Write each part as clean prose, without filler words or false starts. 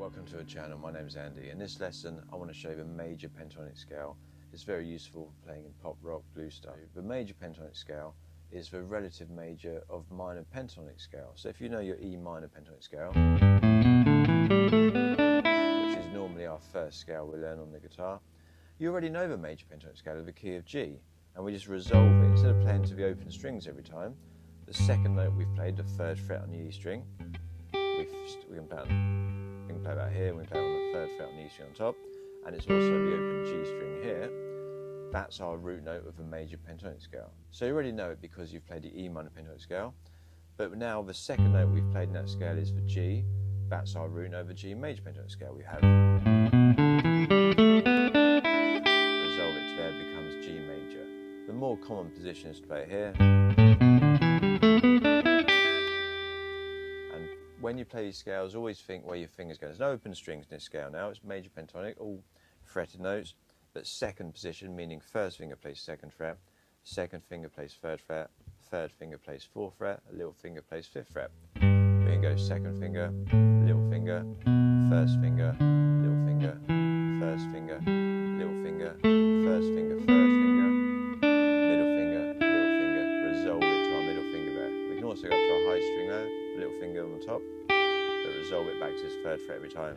welcome to our channel. My name is Andy. In this lesson I want to show you the major pentatonic scale. It's very useful for playing in pop, rock, blues stuff. The major pentatonic scale is the relative major of minor pentatonic scale. So if you know your E minor pentatonic scale, which is normally our first scale we learn on the guitar, you already know the major pentatonic scale of the key of G, and we just resolve it. Instead of playing to the open strings every time, the second note we've played, the third fret on the E string, we can play that here, we can play it on the third fret on the E string on top, and it's also the open G string here. That's our root note of the major pentatonic scale. So you already know it because you've played the E minor pentatonic scale, but now the second note we've played in that scale is the G. That's our root note of the G major pentatonic scale. We have resolve it to there, it becomes G major. The more common position is to play it here. When you play these scales, always think where your finger's going. There's no open strings in this scale now, it's major pentatonic, all fretted notes, but second position, meaning first finger plays second fret, second finger plays third fret, third finger plays fourth fret, a little finger plays fifth fret. We can go second finger, little finger, first finger, little finger, first finger, little finger, first finger, third finger, middle finger, little finger, resolve it to our middle finger there. We can also go up to our high string there, little finger on the top, but resolve it back to this third fret every time.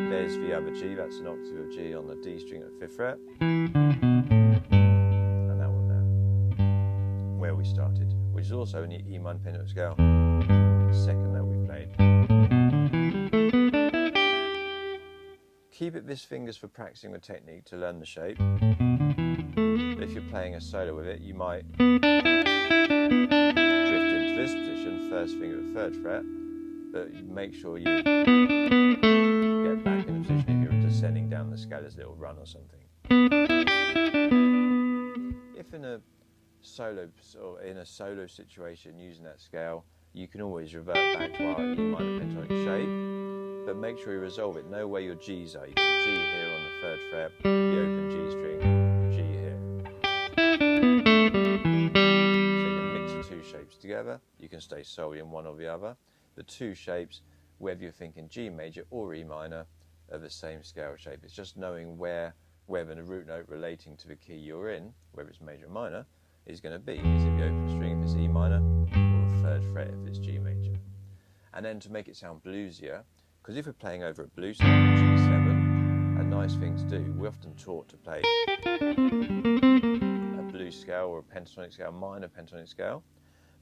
There's the other G, that's an octave of G on the D string at the fifth fret, and that one there, where we started, which is also in the E minor pentatonic scale, second note we played. Keep it this fingers for practicing the technique to learn the shape. If you're playing a solo with it, you might this position, first finger at third fret, but you make sure you get back in the position if you're descending down the scale as a little run or something. If in a solo situation using that scale, you can always revert back to our E minor pentatonic shape, but make sure you resolve it. Know where your G's are. You can G here on the third fret, the open G string, G here. Shapes together, you can stay solely in one or the other. The two shapes, whether you're thinking G major or E minor, are the same scale shape. It's just knowing where the root note relating to the key you're in, whether it's major or minor, is going to be. Is it the open string if it's E minor, or the third fret if it's G major? And then to make it sound bluesier, because if we're playing over a blues scale, G7, a nice thing to do, we're often taught to play a blues scale or a pentatonic scale, minor pentatonic scale.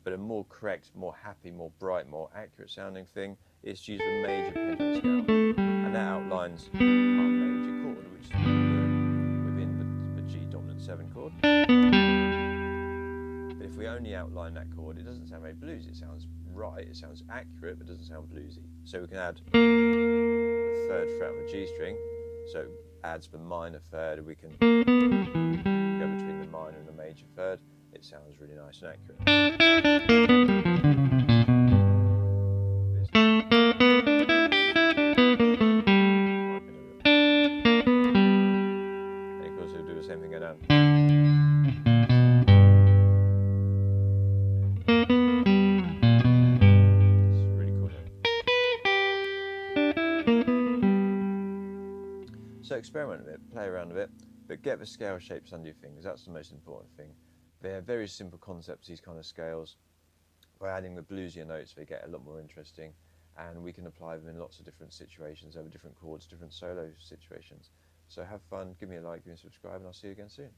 But a more correct, more happy, more bright, more accurate sounding thing is to use the major pentatonic scale. And that outlines our major chord, which is within the G dominant 7 chord. But if we only outline that chord, it doesn't sound very bluesy. It sounds right, it sounds accurate, but it doesn't sound bluesy. So we can add the third fret on the G string, so it adds the minor third, and we can go between the minor and the major third. It sounds really nice and accurate. And of course we'll do the same thing go down. It's really cool. So experiment a bit, play around a bit, but get the scale shapes under your fingers. That's the most important thing. They're very simple concepts, these kind of scales. By adding the bluesier notes, they get a lot more interesting, and we can apply them in lots of different situations, over different chords, different solo situations. So have fun, give me a like, give me a subscribe, and I'll see you again soon.